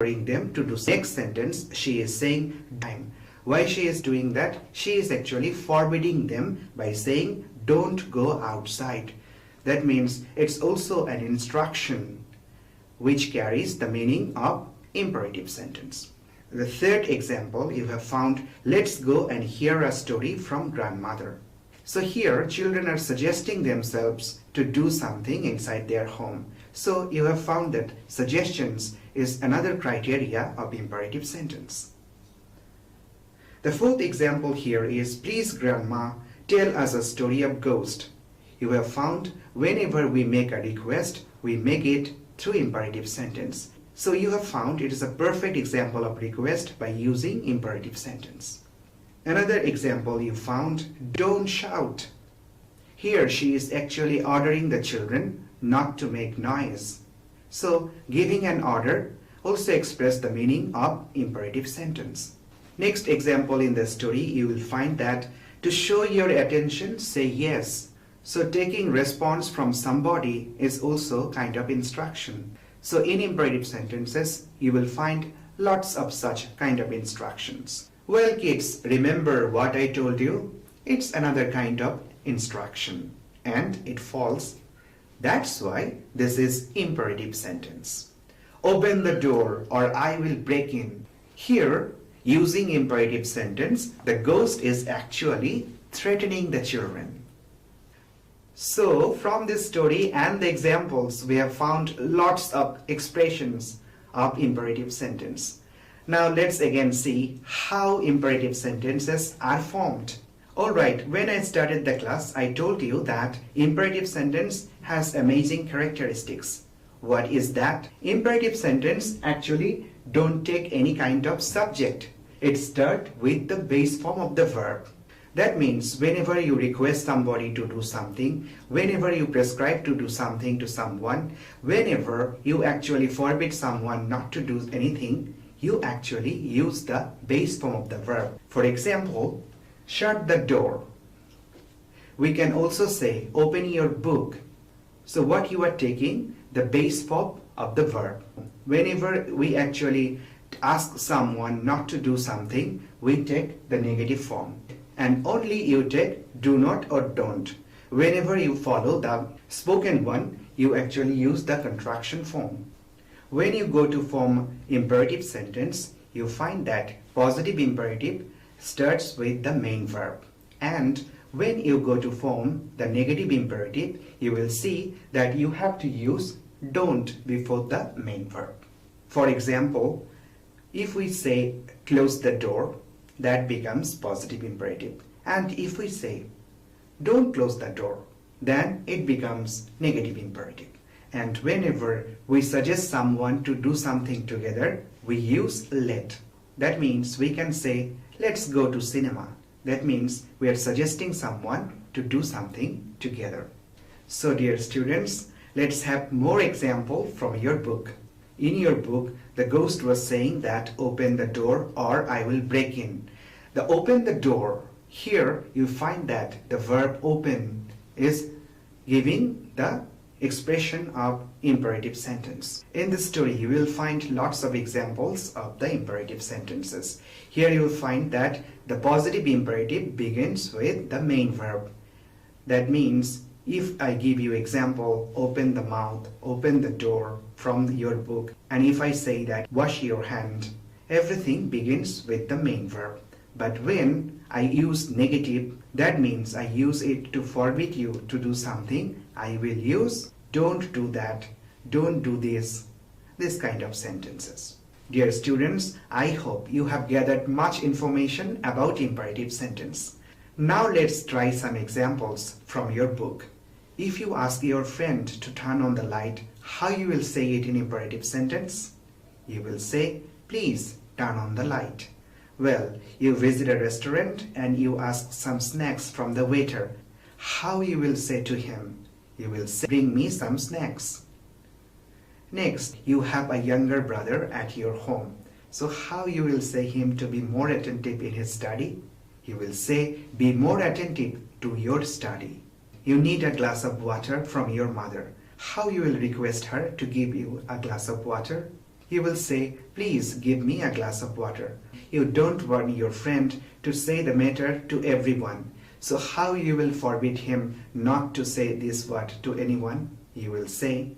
ordering them to do. Next sentence, she is saying time. Why she is doing that? She is actually forbidding them by saying don't go outside. That means it's also an instruction which carries the meaning of imperative sentence. The third example you have found, let's go and hear a story from grandmother. So here children are suggesting themselves to do something inside their home. So you have found that suggestions is another criteria of imperative sentence. The fourth example here is, please grandma, tell us a story of ghost. You have found whenever we make a request, we make it through imperative sentence. So you have found it is a perfect example of request by using imperative sentence. Another example you found, don't shout. Here she is actually ordering the children not to make noise. So giving an order also expresses the meaning of imperative sentence. Next example in the story, you will find that to show your attention, say yes. So taking response from somebody is also kind of instruction. So in imperative sentences, you will find lots of such kind of instructions. Well kids, remember what I told you? It's another kind of instruction and it falls. That's why this is imperative sentence. Open the door or I will break in. Here, using imperative sentence, the ghost is actually threatening the children. So from this story and the examples, we have found lots of expressions of imperative sentence. Now let's again see how imperative sentences are formed. Alright, when I started the class, I told you that imperative sentence has amazing characteristics. What is that? Imperative sentence actually don't take any kind of subject. It starts with the base form of the verb. That means whenever you request somebody to do something, whenever you prescribe to do something to someone, whenever you actually forbid someone not to do anything, you actually use the base form of the verb. For example, shut the door. We can also say open your book. So what you are taking, the base form of the verb. Whenever we actually ask someone not to do something, we take the negative form. And only you take do not or don't. Whenever you follow the spoken one, you actually use the contraction form. When you go to form imperative sentence, you find that positive imperative starts with the main verb. And when you go to form the negative imperative, you will see that you have to use don't before the main verb. For example, if we say close the door, that becomes positive imperative. And if we say don't close the door, then it becomes negative imperative. And whenever we suggest someone to do something together, we use let. That means we can say let's go to cinema. That means we are suggesting someone to do something together. So dear students, let's have more example from your book. In your book, the ghost was saying that open the door or I will break in. The open the door, here you find that the verb open is giving the expression of imperative sentence. In this story, you will find lots of examples of the imperative sentences. Here you will find that the positive imperative begins with the main verb. That means if I give you example, open the mouth, open the door from your book, and if I say that wash your hand, everything begins with the main verb. But when I use negative, that means I use it to forbid you to do something. I will use don't do that, don't do this kind of sentences. Dear students, I hope you have gathered much information about imperative sentence. Now let's try some examples from your book. If you ask your friend to turn on the light, how you will say it in imperative sentence? You will say, please turn on the light. Well, you visit a restaurant and you ask some snacks from the waiter. How you will say to him? You will say, bring me some snacks. Next, you have a younger brother at your home. So how you will say him to be more attentive in his study? You will say, be more attentive to your study. You need a glass of water from your mother. How you will request her to give you a glass of water? You will say, please give me a glass of water. You don't want your friend to say the matter to everyone. So how you will forbid him not to say this word to anyone? You will say,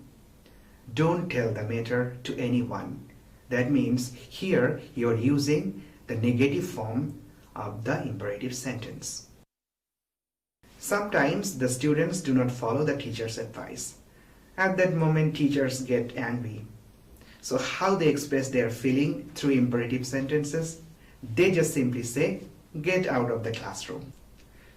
don't tell the matter to anyone. That means here you are using the negative form of the imperative sentence. Sometimes the students do not follow the teacher's advice. At that moment, teachers get angry. So how they express their feeling through imperative sentences? They just simply say, get out of the classroom.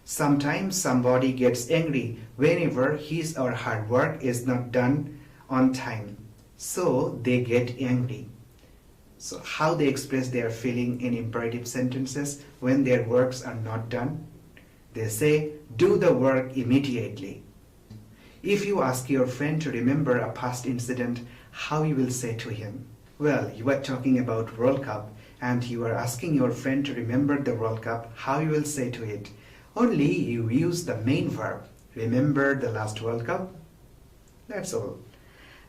Sometimes somebody gets angry whenever his or her work is not done on time. So they get angry. So how they express their feeling in imperative sentences when their works are not done? They say, do the work immediately. If you ask your friend to remember a past incident, how you will say to him? Well, you are talking about World Cup and you are asking your friend to remember the World Cup, how you will say to it? Only you use the main verb. Remember the last World Cup? That's all.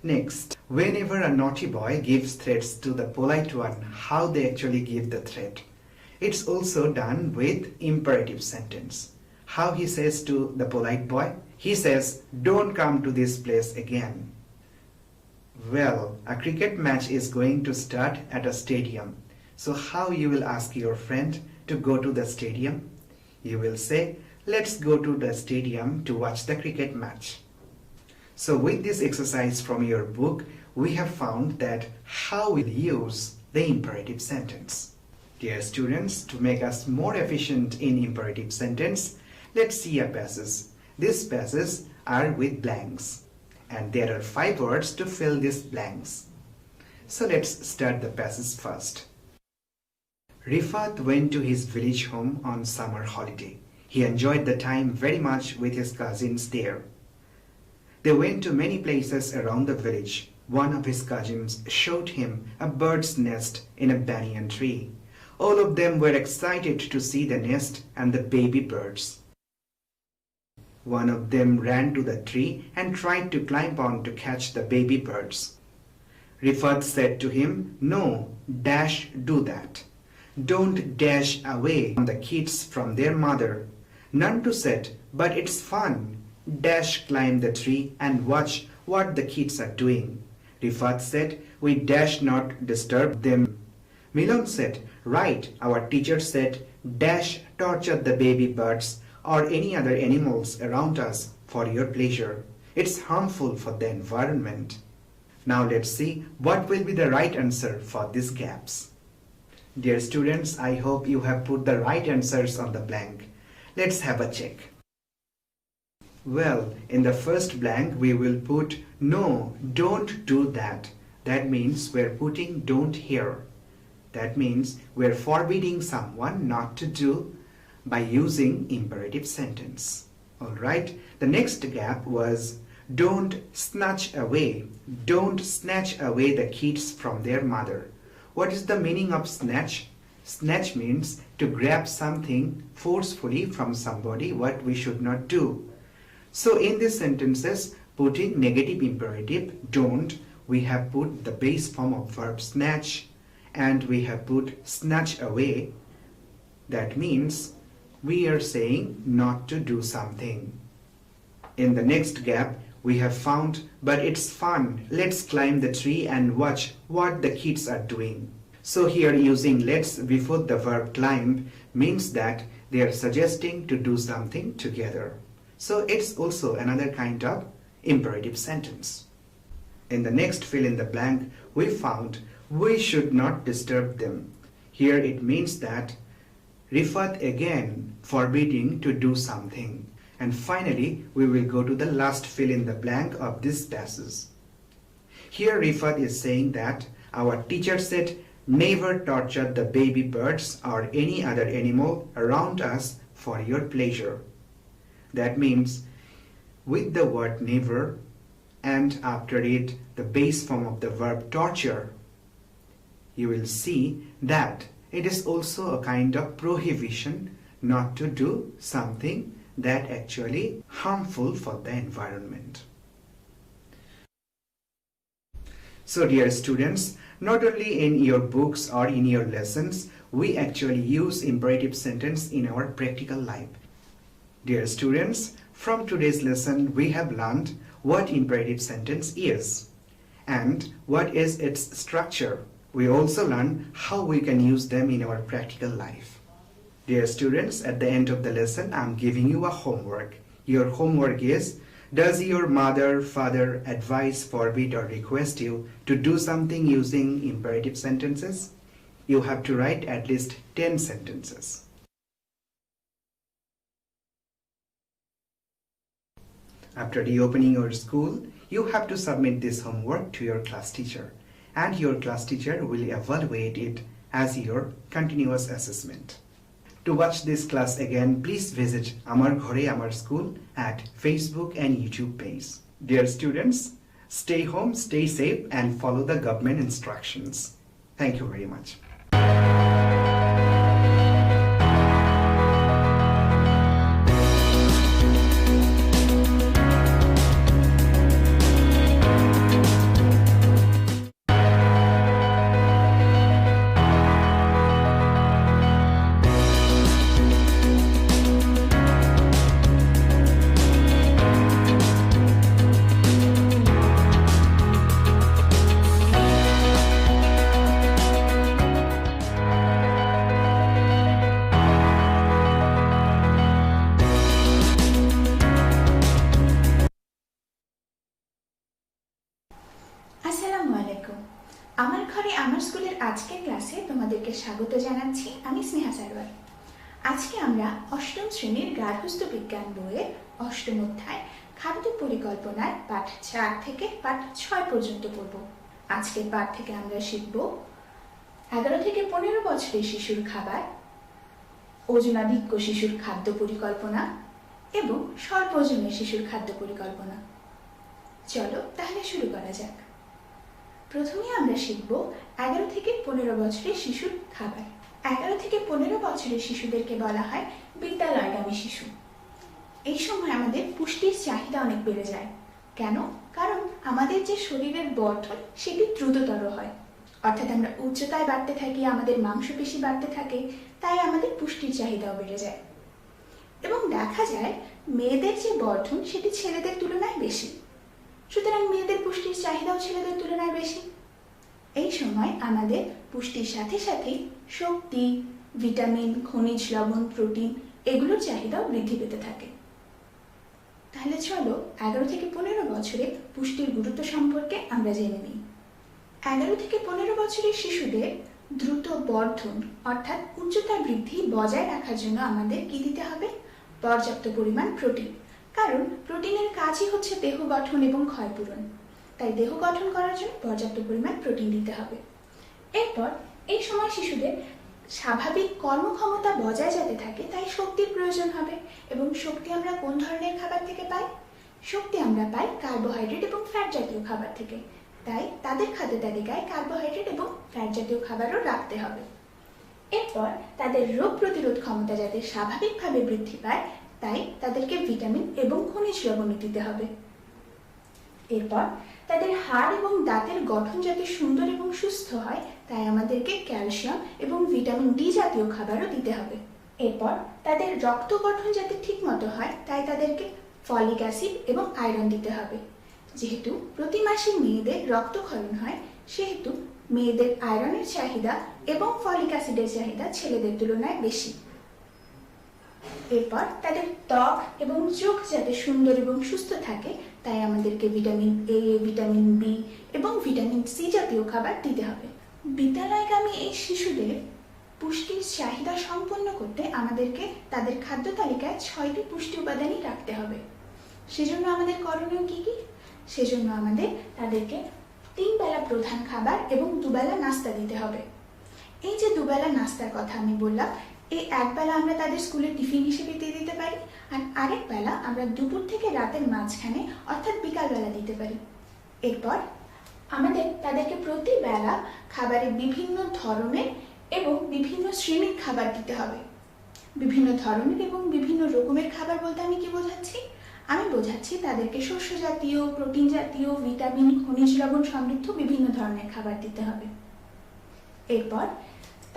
Next, whenever a naughty boy gives threats to the polite one, how they actually give the threat? It's also done with imperative sentence. How he says to the polite boy? He says, don't come to this place again. Well, a cricket match is going to start at a stadium. So how you will ask your friend to go to the stadium? You will say, let's go to the stadium to watch the cricket match. So with this exercise from your book, we have found that how we use the imperative sentence. Dear students, to make us more efficient in imperative sentence, let's see a passage. These passages are with blanks. And there are 5 words to fill these blanks. So let's start the passage first. Rifat went to his village home on summer holiday. He enjoyed the time very much with his cousins there. They went to many places around the village. One of his cousins showed him a bird's nest in a banyan tree. All of them were excited to see the nest and the baby birds. One of them ran to the tree and tried to climb on to catch the baby birds. Rifat said to him, no, dash do that. Don't dash away the kids from their mother. Nantu said, but it's fun. Dash climb the tree and watch what the kids are doing. Rifat said, we dash not disturb them. Milan said, right, our teacher said, dash torture the baby birds or any other animals around us for your pleasure. It's harmful for the environment. Now let's see what will be the right answer for these gaps. Dear students, I hope you have put the right answers on the blank. Let's have a check. Well, in the first blank we will put no, don't do that. That means we're putting don't here. That means we're forbidding someone not to do by using imperative sentence. Alright, the next gap was don't snatch away. Don't snatch away the kids from their mother. What is the meaning of snatch? Snatch means to grab something forcefully from somebody, what we should not do. So in these sentences, putting negative imperative, don't, we have put the base form of verb snatch and we have put snatch away. That means we are saying not to do something. In the next gap, we have found, but it's fun. Let's climb the tree and watch what the kids are doing. So here using let's before the verb climb means that they are suggesting to do something together. So it's also another kind of imperative sentence. In the next fill in the blank, we found we should not disturb them. Here it means that Rifat again forbidding to do something. And finally, we will go to the last fill in the blank of this passage. Here Rifat is saying that our teacher said never torture the baby birds or any other animal around us for your pleasure. That means with the word never and after it the base form of the verb torture, you will see that it is also a kind of prohibition not to do something that actually harmful for the environment. So dear students, not only in your books or in your lessons, we actually use imperative sentence in our practical life. Dear students, from today's lesson we have learned what imperative sentence is and what is its structure. We also learn how we can use them in our practical life. Dear students, at the end of the lesson I am giving you a homework. Your homework is, does your mother, father advise, forbid or request you to do something using imperative sentences? You have to write at least 10 sentences. After reopening your school, you have to submit this homework to your class teacher, and your class teacher will evaluate it as your continuous assessment. To watch this class again, please visit Amar Ghore Amar School at Facebook and YouTube page. Dear students, stay home, stay safe and follow the government instructions. Thank you very much. আসসালামু আলাইকুম। আমার ঘরে আমার স্কুলের আজকের ক্লাসে তোমাদেরকে স্বাগত জানাচ্ছি। আমি স্নেহা সারওয়ার। আজকে আমরা অষ্টম শ্রেণীর গার্হস্থ্য বিজ্ঞান বইয়ের অষ্টম অধ্যায় খাদ্য পরিকল্পনার পাঠ 4 থেকে পাঠ 6 পর্যন্ত পড়ব। আজকের পাঠ থেকে আমরা শিখব 11 থেকে 15 বছরের শিশুর খাবার, ওজনাধিক্য শিশুর খাদ্য পরিকল্পনা এবং স্বল্প ওজনের শিশুর খাদ্য পরিকল্পনা। চলো তাহলে শুরু করা যাক। প্রথমে আমরা শিখব 11 থেকে 15 বছরের শিশুর খাবার। 11 থেকে 15 বছরের শিশুদেরকে বলা হয় বিদ্যালয়গামী শিশু। এই সময় আমাদের পুষ্টির চাহিদা অনেক বেড়ে যায়। কেন? কারণ আমাদের যে শরীরের বর্ধন সেটি দ্রুততর হয়, অর্থাৎ আমরা উচ্চতায় বাড়তে থাকি, আমাদের মাংসপেশি বাড়তে থাকে, তাই আমাদের পুষ্টির চাহিদাও বেড়ে যায়। এবং দেখা যায় মেয়েদের যে বর্ধন সেটি ছেলেদের তুলনায় বেশি, সুতরাং মেয়েদের পুষ্টির চাহিদাও ছেলেদের তুলনায় বেশি। এই সময় আমাদের পুষ্টির সাথে সাথে শক্তি, ভিটামিন, খনিজ লবণ, প্রোটিন এগুলোর চাহিদাও বৃদ্ধি পেতে থাকে। তাহলে চলো 11 থেকে 15 বছরে পুষ্টির গুরুত্ব সম্পর্কে আমরা জেনে নিই। 11 থেকে 15 বছরের শিশুদের দ্রুত বর্ধন অর্থাৎ উচ্চতা বৃদ্ধি বজায় রাখার জন্য আমাদের কি দিতে হবে? পর্যাপ্ত পরিমাণ প্রোটিন। কারণ প্রোটিনের কাজই হচ্ছে দেহ গঠন এবং ক্ষয়পূরণ, তাই দেহ গঠন করার জন্য পর্যাপ্ত পরিমাণ প্রোটিন দিতে হবে। এরপর এই সময় শিশুদের স্বাভাবিক কর্মক্ষমতা বজায় যাতে থাকে তাই শক্তির প্রয়োজন হবে। এবং শক্তি আমরা কোন ধরনের খাবার থেকে পাই? শক্তি আমরা পাই কার্বোহাইড্রেট এবং ফ্যাট জাতীয় খাবার থেকে, তাই তাদের খাদ্য তালিকায় কার্বোহাইড্রেট এবং ফ্যাট জাতীয় খাবারও রাখতে হবে। এরপর তাদের রোগ প্রতিরোধ ক্ষমতা যাতে স্বাভাবিকভাবে বৃদ্ধি পায় তাই তাদেরকে ভিটামিন এবং খনিজ লবণ দিতে হবে। এরপর তাদের হাড় এবং দাঁতের গঠন যাতে সুন্দর এবং সুস্থ হয় তাই আমাদেরকে ক্যালসিয়াম এবং ভিটামিন ডি জাতীয় খাবারও দিতে হবে। এরপর তাদের রক্ত গঠন যাতে ঠিকমতো হয় তাই তাদেরকে ফলিক অ্যাসিড এবং আয়রন দিতে হবে। যেহেতু প্রতি মাসে মেয়েদের রক্তক্ষরণ হয় সেহেতু মেয়েদের আয়রনের চাহিদা এবং ফলিক অ্যাসিডের চাহিদা ছেলেদের তুলনায় বেশি। এরপর তাদের ত্বক এবং চোখ যাতে সুন্দর এবং সুস্থ থাকে তাই আমাদেরকে ভিটামিন এ, ভিটামিন বি এবং ভিটামিন সি জাতীয় খাবার দিতে হবে। বিদ্যালয়গামী এই শিশুদের পুষ্টির চাহিদা সম্পন্ন করতে আমাদেরকে তাদের খাদ্য তালিকায় 6টি পুষ্টি উপাদানই রাখতে হবে। সেজন্য আমাদের করণীয় কি কি? সেজন্য আমাদের তাদেরকে 3 বেলা প্রধান খাবার এবং 2 বেলা নাস্তা দিতে হবে। এই যে 2 বেলা নাস্তার কথা আমি বললাম, এই 1 বেলা আমরা তাদের স্কুলে টিফিন হিসেবে দিয়ে দিতে পারি, আর আরেক বেলা আমরা দুপুর থেকে রাতের মাঝখানে অর্থাৎ বিকালবেলা দিতে পারি। এরপর আমাদের তাদেরকে প্রতি বেলা খাবারে বিভিন্ন ধরনের এবং বিভিন্ন শ্রেণীর খাবার দিতে হবে। বিভিন্ন ধরনের এবং বিভিন্ন রকমের খাবার বলতে আমি কি বোঝাচ্ছি? আমি বোঝাচ্ছি তাদেরকে শস্য জাতীয়, প্রোটিন জাতীয়, ভিটামিন, খনিজ লবণ সমৃদ্ধ বিভিন্ন ধরনের খাবার দিতে হবে। এরপর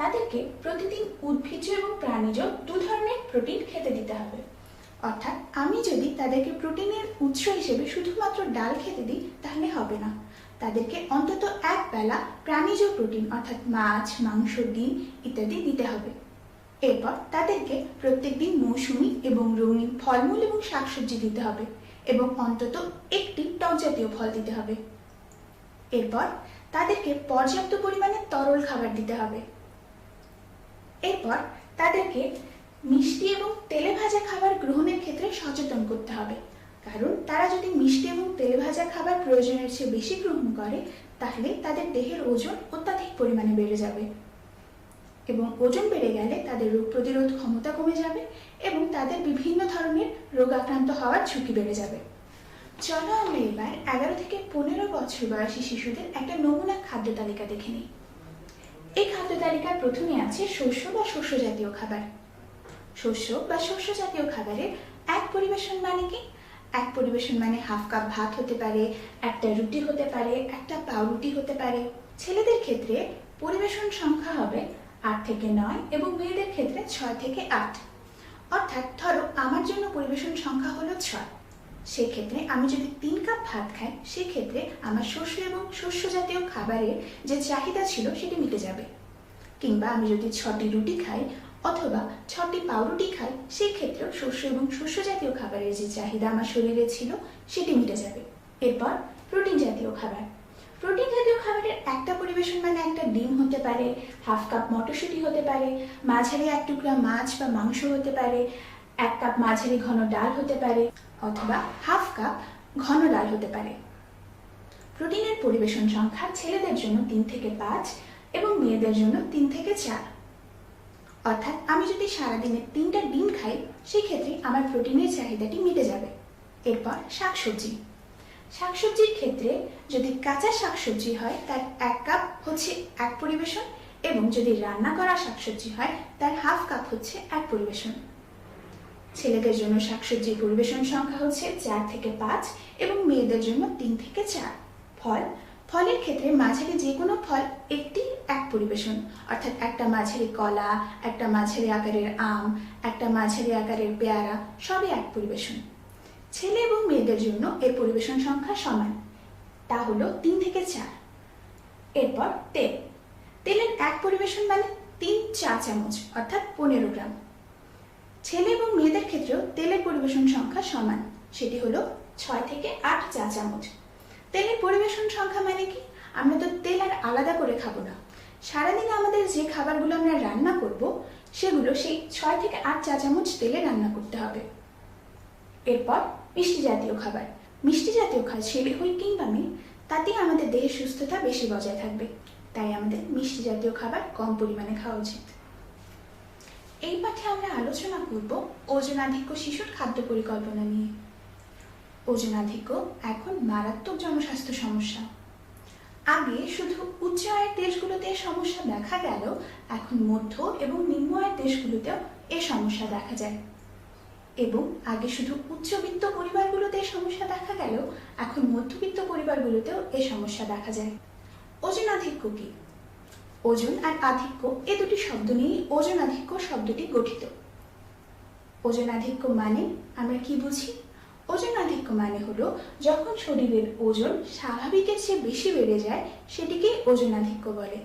তাদেরকে প্রতিদিন উদ্ভিজ্জ এবং প্রাণীজ 2 ধরনের প্রোটিন খেতে দিতে হবে। অর্থাৎ আমি যদি তাদেরকে প্রোটিনের উৎস হিসেবে শুধুমাত্র ডাল খেতে দিই তাহলে হবে না, তাদেরকে অন্তত এক বেলা প্রাণীজ প্রোটিন অর্থাৎ মাছ, মাংস, ডিম ইত্যাদি দিতে হবে। এরপর তাদেরকে প্রত্যেকদিন মৌসুমী এবং রঙিন ফলমূল এবং শাকসবজি দিতে হবে এবং অন্তত একটি টক জাতীয় ফল দিতে হবে। এরপর তাদেরকে পর্যাপ্ত পরিমাণে তরল খাবার দিতে হবে। এরপর তাদেরকে মিষ্টি এবং তেলে ভাজা খাবার গ্রহণের ক্ষেত্রে সচেতন করতে হবে, কারণ তারা যদি মিষ্টি এবং তেলে ভাজা খাবার প্রয়োজনের চেয়ে বেশি গ্রহণ করে তাহলে তাদের দেহের ওজন অত্যাধিক পরিমাণে বেড়ে যাবে এবং ওজন বেড়ে গেলে তাদের রোগ প্রতিরোধ ক্ষমতা কমে যাবে এবং তাদের বিভিন্ন ধরনের রোগাক্রান্ত হওয়ার ঝুঁকি বেড়ে যাবে। চলো আমরা এবার 11 থেকে 15 বছর বয়সী শিশুদের একটা নমুনা খাদ্য তালিকা দেখে নিই। এই খাদ্য তালিকার প্রথমে আছে শস্য বা শস্য জাতীয় খাবার। শস্য বা শস্য জাতীয় খাবারের এক পরিবেশন মানে কি? এক পরিবেশন মানে হাফ কাপ ভাত হতে পারে, একটা রুটি হতে পারে, একটা পাউরুটি হতে পারে। ছেলেদের ক্ষেত্রে পরিবেশন সংখ্যা হবে 8 থেকে 9 এবং মেয়েদের ক্ষেত্রে 6 থেকে 8। অর্থাৎ ধরো আমার জন্য পরিবেশন সংখ্যা হলো 6, সেক্ষেত্রে আমি যদি 3 কাপ ভাত খাই সেক্ষেত্রে আমার শস্য এবং শস্য জাতীয় খাবারের যে চাহিদা ছিল সেটি মিটে যাবে। কিংবা আমি যদি 6টি রুটি খাই অথবা 6টি পাউরুটি খাই সেই ক্ষেত্রেও শস্য এবং শস্য জাতীয় খাবারের যে চাহিদা আমার শরীরে ছিল সেটি মিটে যাবে। এরপর প্রোটিন জাতীয় খাবার। প্রোটিন জাতীয় খাবারের একটা পরিবেশন মানে একটা ডিম হতে পারে, হাফ কাপ মটরশুঁটি হতে পারে, মাঝারি এক টুকরা মাছ বা মাংস হতে পারে, 1 কাপ মাঝারি ঘন ডাল হতে পারে অথবা হাফ কাপ ঘন ডাল হতে পারে। প্রোটিনের পরিবেশন সংখ্যা ছেলেদের জন্য 3 থেকে 5 এবং মেয়েদের জন্য 3 থেকে 4। অর্থাৎ আমি যদি সারাদিনে 3টা ডিম খাই সেক্ষেত্রে আমার প্রোটিনের চাহিদাটি মিটে যাবে। এরপর শাকসবজি। শাকসবজির ক্ষেত্রে যদি কাঁচা শাকসবজি হয় তার 1 কাপ হচ্ছে এক পরিবেশন এবং যদি রান্না করা শাকসবজি হয় তার হাফ কাপ হচ্ছে এক পরিবেশন। ছেলেদের জন্য শাকসবজির পরিবেশন সংখ্যা হচ্ছে 4 থেকে 5 এবং মেয়েদের জন্য 3 থেকে 4। ফলের ক্ষেত্রে মাঝারি যে কোনো ফল একটি এক পরিবেশন, অর্থাৎ একটা মাঝারি কলা, একটা মাঝারি আকারের আম, একটা মাঝারি আকারের পেয়ারা সবই এক পরিবেশন। ছেলে এবং মেয়েদের জন্য এর পরিবেশন সংখ্যা সমান, তা হলো 3 থেকে 4। এরপর তেলের এক পরিবেশন মানে 3 চা চামচ অর্থাৎ 15 গ্রাম। ছেলে এবং মেয়েদের ক্ষেত্রেও তেলের পরিবেশন সংখ্যা সমান, সেটি হলো 6 থেকে 8 চা চামচ। তেলের পরিবেশন সংখ্যা মানে কি? আমরা তো তেল আর আলাদা করে খাবো না, সারাদিনে আমাদের যে খাবারগুলো আমরা রান্না করব সেগুলো সেই 6 থেকে 8 চা চামচ তেলে রান্না করতে হবে। এরপর মিষ্টি জাতীয় খাবার। মিষ্টি জাতীয় খাবার ছেলে হই কিংবা মেয়ে তাতেই আমাদের দেহের সুস্থতা বেশি বজায় থাকবে, তাই আমাদের মিষ্টি জাতীয় খাবার কম পরিমাণে খাওয়া উচিত। এই পাঠে আমরা আলোচনা করব ওজনাধিক্য শিশুর খাদ্য পরিকল্পনা নিয়ে। ওজনাধিক্য এখন মারাত্মক জনস্বাস্থ্য সমস্যা। আগে শুধু উচ্চ আয়ের দেশগুলোতে সমস্যা দেখা গেল, এখন মধ্য এবং নিম্ন আয়ের দেশগুলোতেও এই সমস্যা দেখা যায়। এবং আগে শুধু উচ্চবিত্ত পরিবারগুলোতে সমস্যা দেখা গেল, এখন মধ্যবিত্ত পরিবারগুলোতেও এই সমস্যা দেখা যায়। ওজনাধিক্য কি? ওজন আর আধিক্য এই দুটি শব্দ নিয়ে ওজনাধিক্য শব্দটি গঠিত। ওজনাধিক্য মানে আমরা কি বুঝি? ওজনাধিক্য মানে হলো যখন শরীরের ওজন স্বাভাবিকের চেয়ে বেশি বেড়ে যায় সেটিকে ওজনাধিক্য বলে।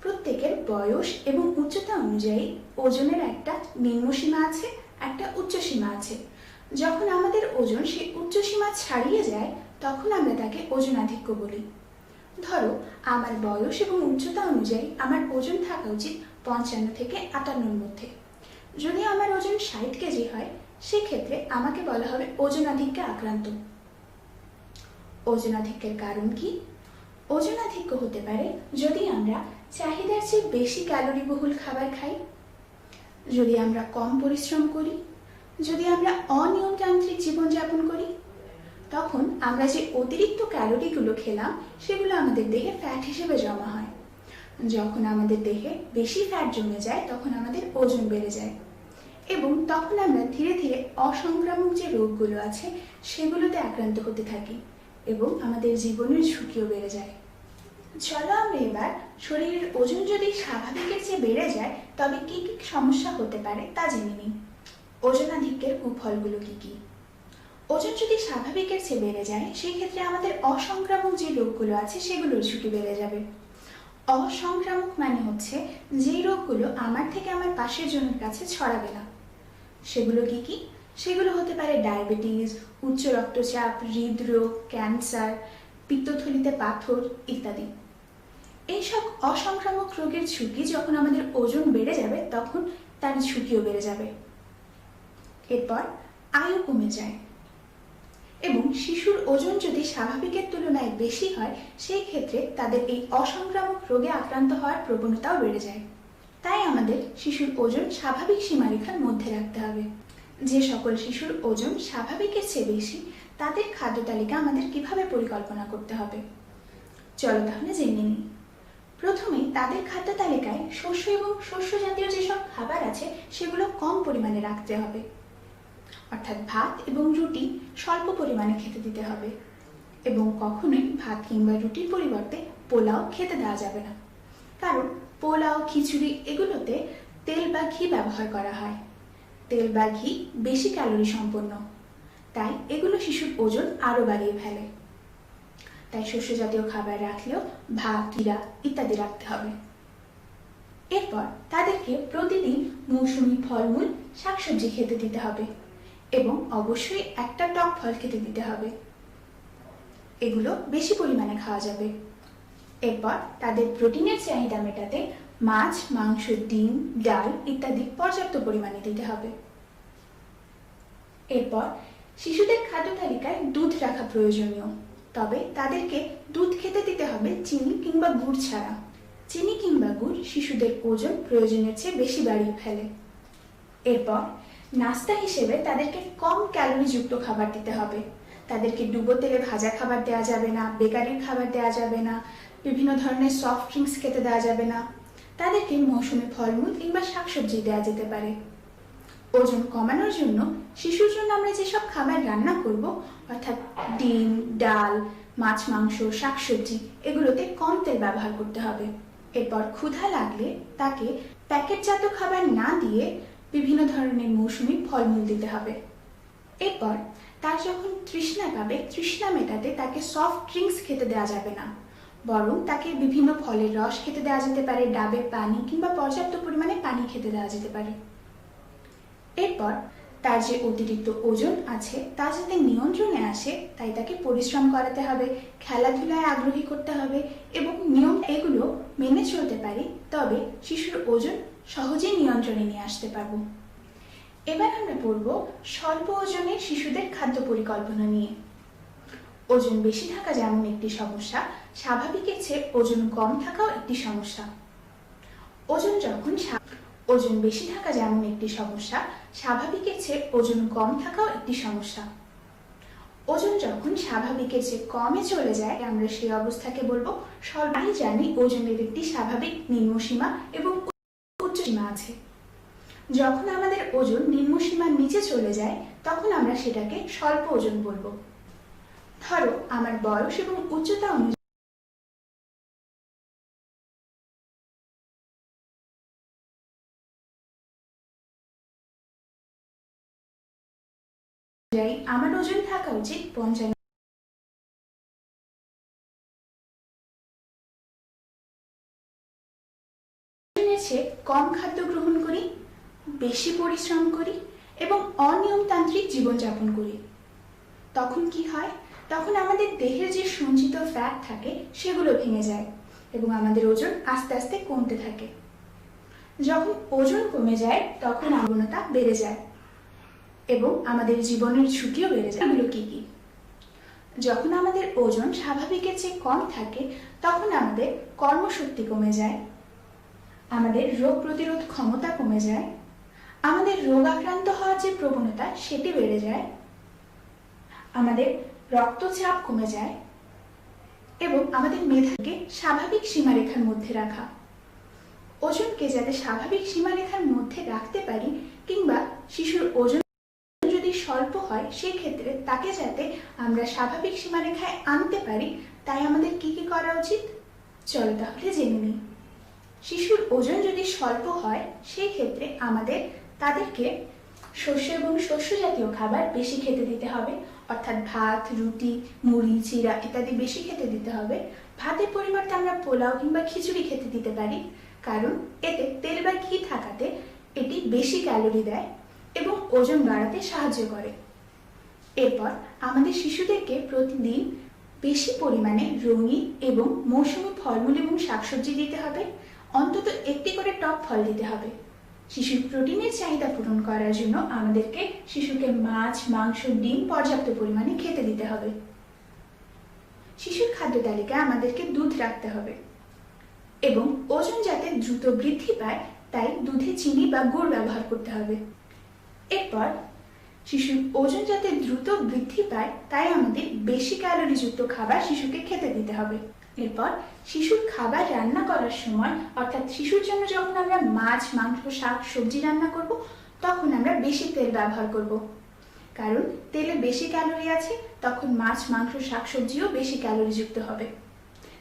প্রত্যেকের বয়স এবং উচ্চতা অনুযায়ী ওজনের একটা নিম্নসীমা আছে, একটা উচ্চসীমা আছে। যখন আমাদের ওজন সেই উচ্চসীমা ছাড়িয়ে যায় তখন আমরা তাকে ওজনাধিক্য বলি। ধরো আমার বয়স এবং উচ্চতা অনুযায়ী আমার ওজন থাকা উচিত 55 থেকে 58-র মধ্যে। যদি আমার ওজন 60 কেজি হয় সেক্ষেত্রে আমাকে বলা হবে ওজনাধিক্যে আক্রান্ত। ওজনাধিক্যের কারণ কি? ওজনাধিক্য হতে পারে যদি আমরা চাহিদার চেয়ে বেশি ক্যালোরিবহুল খাবার খাই, যদি আমরা কম পরিশ্রম করি, যদি আমরা অনিয়মতান্ত্রিক জীবনযাপন করি। তখন আমরা যে অতিরিক্ত ক্যালোরিগুলো খেলাম সেগুলো আমাদের দেহে ফ্যাট হিসেবে জমা হয়। যখন আমাদের দেহে বেশি ফ্যাট জমে যায় তখন আমাদের ওজন বেড়ে যায়। এবং তখন আমরা ধীরে ধীরে অসংক্রামক যে রোগগুলো আছে সেগুলোতে আক্রান্ত হতে থাকি এবং আমাদের জীবনের ঝুঁকিও বেড়ে যায়। চলো আমরা এবার শরীরের ওজন যদি স্বাভাবিকের চেয়ে বেড়ে যায় তবে কি কি সমস্যা হতে পারে তা জেনে নিই। ওজনাধিক্যের কুফলগুলো কি কি? ওজন যদি স্বাভাবিকের চেয়ে বেড়ে যায় সেই ক্ষেত্রে আমাদের অসংক্রামক যে রোগগুলো আছে সেগুলোর ঝুঁকি বেড়ে যাবে। অসংক্রামক মানে হচ্ছে যেই রোগগুলো আমার থেকে আমার পাশের জনের কাছে ছড়াবে না। সেগুলো কি কি? সেগুলো হতে পারে ডায়াবেটিস, উচ্চ রক্তচাপ, হৃদরোগ, ক্যান্সার, পিত্তথলিতে পাথর ইত্যাদি। এইসব অসংক্রামক রোগের ঝুঁকি যখন আমাদের ওজন বেড়ে যাবে তখন তার ঝুঁকিও বেড়ে যাবে। এরপর আয়ু কমে যায় এবং শিশুর ওজন যদি স্বাভাবিকের তুলনায় বেশি হয় সেই ক্ষেত্রে তাদের এই অসংক্রামক রোগে আক্রান্ত হওয়ার প্রবণতাও বেড়ে যায়। তাই আমাদের শিশুর ওজন স্বাভাবিক সীমারেখার মধ্যে রাখতে হবে। যে সকল শিশুর ওজন স্বাভাবিকের চেয়ে বেশি তাদের খাদ্য তালিকা আমাদের কিভাবে পরিকল্পনা করতে হবে চলো তাহলে জেনে নিই। প্রথমেই তাদের খাদ্য তালিকায় শস্য এবং শস্য জাতীয় যেসব খাবার আছে সেগুলো কম পরিমাণে রাখতে হবে, অর্থাৎ ভাত এবং রুটি স্বল্প পরিমাণে খেতে দিতে হবে এবং কখনোই ভাত কিংবা রুটির পরিবর্তে পোলাও খেতে দেওয়া যাবে না, কারণ পোলাও, খিচুড়ি এগুলোতে তেল বা ঘি ব্যবহার করা হয়। তেল বা ঘি বেশি ক্যালোরি সম্পন্ন, তাই এগুলো শিশুর ওজন আরও বাড়িয়ে ফেলে। তাই শস্য জাতীয় খাবার রাখলেও ভাত, জিরা ইত্যাদি রাখতে হবে। এরপর তাদেরকে প্রতিদিন মৌসুমী ফলমূল, শাকসবজি খেতে দিতে হবে এবং অবশ্যই একটা টক ফল খেতে দিতে হবে। এগুলো বেশি পরিমাণে খাওয়া যাবে। এরপর তাদের প্রোটিনের চাহিদা মেটাতে মাছ, মাংস, ডিম, ডাল ইত্যাদি পর্যাপ্ত পরিমাণে দিতে হবে। এরপর শিশুদের খাদ্য তালিকায় দুধ রাখা প্রয়োজনীয়, তবে তাদেরকে দুধ খেতে দিতে হবে চিনি কিংবা গুড় ছাড়া। চিনি কিংবা গুড় শিশুদের ওজন প্রয়োজনের চেয়ে বেশি বাড়িয়ে ফেলে। এরপর নাস্তা হিসেবে তাদেরকে কম ক্যালোরিযুক্ত খাবার দিতে হবে। তাদেরকে ডুবো তেলে ভাজা খাবার দেওয়া যাবে না, বেকারির খাবার দেওয়া যাবে না, বিভিন্ন ধরনের সফট ড্রিঙ্কস খেতে দেওয়া যাবে না। তাদেরকে মৌসুমী ফলমূল কিংবা শাকসবজি দেওয়া যেতে পারে। ওজন কমানোর জন্য শিশুর জন্য আমরা যেসব খাবার রান্না করব, অর্থাৎ ডিম, ডাল, মাছ, মাংস, শাকসবজি এগুলোতে কম তেল ব্যবহার করতে হবে। এরপর ক্ষুধা লাগলে তাকে প্যাকেটজাত খাবার না দিয়ে বিভিন্ন ধরনের মৌসুমী ফলমূল দিতে হবে। এরপর তার যখন তৃষ্ণা পাবে, তৃষ্ণা মেটাতে তাকে সফট ড্রিঙ্কস খেতে দেওয়া যাবে না, বরং তাকে বিভিন্ন ফলের রস খেতে দেওয়া যেতে পারে, ডাবের পানি কিংবা পর্যাপ্ত পরিমাণে পানি খেতে দেওয়া যেতে পারে। এরপর তার যে অতিরিক্ত ওজন আছে তা যাতে নিয়ন্ত্রণে আসে তাই তাকে পরিশ্রম করাতে হবে, খেলাধুলায় আগ্রহী করতে হবে এবং নিয়ম এগুলো মেনে চলতে পারি, তবে শিশুর ওজন সহজেই নিয়ন্ত্রণে নিয়ে আসতে পারব। এবার আমরা পড়ব স্বল্প ওজনের শিশুদের খাদ্য পরিকল্পনা নিয়ে। ওজন বেশি থাকা যেমন একটি সমস্যা, স্বাভাবিকের চেয়ে ওজন কম থাকাও একটি সমস্যা। ওজন বেশি থাকা যেমন একটি সমস্যা, স্বাভাবিকের চেয়ে ওজন কম থাকাও একটি সমস্যা। ওজন যখন স্বাভাবিকের চেয়ে কমে চলে যায় আমরা সেই অবস্থাকে বলবো স্বল্প। আমি জানি ওজনের একটি স্বাভাবিক নিম্নসীমা এবং উচ্চসীমা আছে। যখন আমাদের ওজন নিম্নসীমার নিচে চলে যায় তখন আমরা সেটাকে স্বল্প ওজন বলবো। ধরো আমার বয়স এবং উচ্চতা অনুযায়ী আমার ওজন থাকা উচিত 55। কম খাদ্য গ্রহণ করি, বেশি পরিশ্রম করি এবং অনিয়মতান্ত্রিক জীবনযাপন করি, তখন কি হয়? তখন আমাদের দেহের যে সঞ্চিত ফ্যাট থাকে সেগুলো ভেঙে যায় এবং আমাদের ওজন আস্তে আস্তে কমতে থাকে। যখন ওজন কমে যায় তখন আবনতা বেড়ে যায় এবং আমাদের জীবনের ঝুঁকিও বেড়ে যায়। এগুলো কি কি? যখন আমাদের ওজন স্বাভাবিকের চেয়ে কম থাকে তখন আমাদের কর্মশক্তি কমে যায়, আমাদের রোগ প্রতিরোধ ক্ষমতা কমে যায়, আমাদের রোগ আক্রান্ত হওয়ার যে প্রবণতা সেটি বেড়ে যায়, আমাদের রক্তচাপ কমে যায় এবং আমাদের মেধাকে স্বাভাবিক সীমারেখার মধ্যে রাখা। ওজনকে যাতে স্বাভাবিক সীমারেখার মধ্যে রাখতে পারি, কিংবা শিশুর ওজন যদি স্বল্প হয় সেই ক্ষেত্রে তাকে যাতে আমরা স্বাভাবিক সীমারেখায় আনতে পারি, তাই আমাদের কি কি করা উচিত? চলো তাহলে জেনে নিই। শিশুর ওজন যদি স্বল্প হয় সেই ক্ষেত্রে আমাদের তাদেরকে শস্য এবং শস্য জাতীয় খাবার বেশি খেতে দিতে হবে, অর্থাৎ ভাত, রুটি, মুড়ি, চিড়া ইত্যাদি বেশি খেতে দিতে হবে। ভাতের পরিবর্তে আমরা পোলাও কিংবা খিচুড়ি খেতে দিতে পারি, কারণ এতে তেল বা ঘি থাকাতে এটি বেশি ক্যালোরি দেয় এবং ওজন বাড়াতে সাহায্য করে। এরপর আমাদের শিশুদেরকে প্রতিদিন বেশি পরিমাণে রঙিন এবং মৌসুমী ফলমূল এবং শাকসবজি দিতে হবে, অন্তত একটি করে টক ফল দিতে হবে। শিশুর প্রোটিনের চাহিদা পূরণ করার জন্য আমাদেরকে শিশুকে মাছ, মাংস, ডিম পর্যাপ্ত পরিমাণে খেতে দিতে হবে। শিশুর খাদ্য তালিকায় আমাদেরকে দুধ রাখতে হবে এবং ওজন যাতে দ্রুত বৃদ্ধি পায় তাই দুধে চিনি বা গুড় ব্যবহার করতে হবে। এরপর শিশুর ওজন যাতে দ্রুত বৃদ্ধি পায় তাই আমাদের বেশি ক্যালোরিযুক্ত খাবার শিশুকে খেতে দিতে হবে। এরপর শিশুর খাবার রান্না করার সময়, অর্থাৎ শিশুর জন্য যখন আমরা মাছ, মাংস, শাক, সবজি রান্না করব, তখন আমরা বেশি তেল ব্যবহার করব, কারণ তেলে বেশি ক্যালোরি আছে, তখন মাছ, মাংস, শাক সবজিও বেশি ক্যালোরিযুক্ত হবে।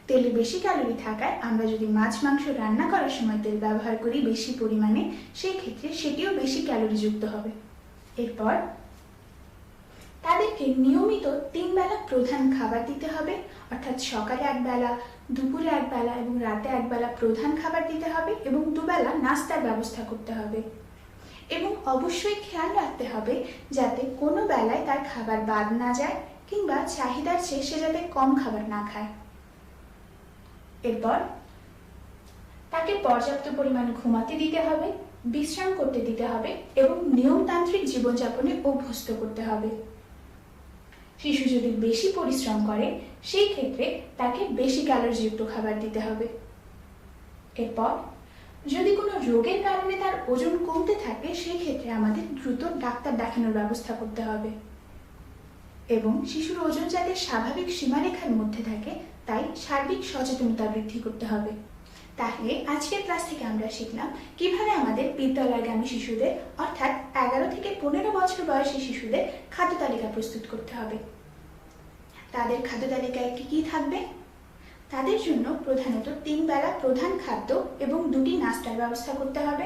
তেলে বেশি ক্যালোরি থাকায় আমরা যদি মাছ, মাংস রান্না করার সময় তেল ব্যবহার করি বেশি পরিমাণে, সেই ক্ষেত্রে সেটিও বেশি ক্যালোরিযুক্ত হবে। এরপর তাদেরকে নিয়মিত 3 বেলা প্রধান খাবার দিতে হবে, অর্থাৎ সকালে 1 বেলা, দুপুরে 1 বেলা এবং রাতে 1 বেলা প্রধান খাবার দিতে হবে এবং 2 বেলা নাস্তার ব্যবস্থা করতে হবে। এবং অবশ্যই খেয়াল রাখতে হবে যাতে কোনো বেলায় তার খাবার বাদ না যায় কিংবা চাহিদার চেয়ে সে যাতে কম খাবার না খায়। এরপর তাকে পর্যাপ্ত পরিমাণ ঘুমাতে দিতে হবে, বিশ্রাম করতে দিতে হবে এবং নিয়মতান্ত্রিক জীবনযাপনে অভ্যস্ত করতে হবে। শিশু যদি বেশি পরিশ্রম করে সেই ক্ষেত্রে তাকে বেশি ক্যালোরিযুক্ত খাবার দিতে হবে। এরপর যদি কোনো রোগের কারণে তার ওজন কমতে থাকে সেই ক্ষেত্রে আমাদের দ্রুত ডাক্তার দেখানোর ব্যবস্থা করতে হবে এবং শিশুর ওজন যাতে স্বাভাবিক সীমারেখার মধ্যে থাকে তাই সার্বিক সচেতনতা বৃদ্ধি করতে হবে। তাহলে আজকের ক্লাস থেকে আমরা শিখলাম কিভাবে আমাদের বিদ্যালয়গামী শিশুদের, অর্থাৎ 11 থেকে 15 বছর বয়সী শিশুদের খাদ্য তালিকা প্রস্তুত করতে হবে। তাদের খাদ্য তালিকায় কি কি থাকবে? তাদের জন্য প্রধানত 3 বেলা প্রধান খাদ্য এবং 2টি নাস্তার ব্যবস্থা করতে হবে।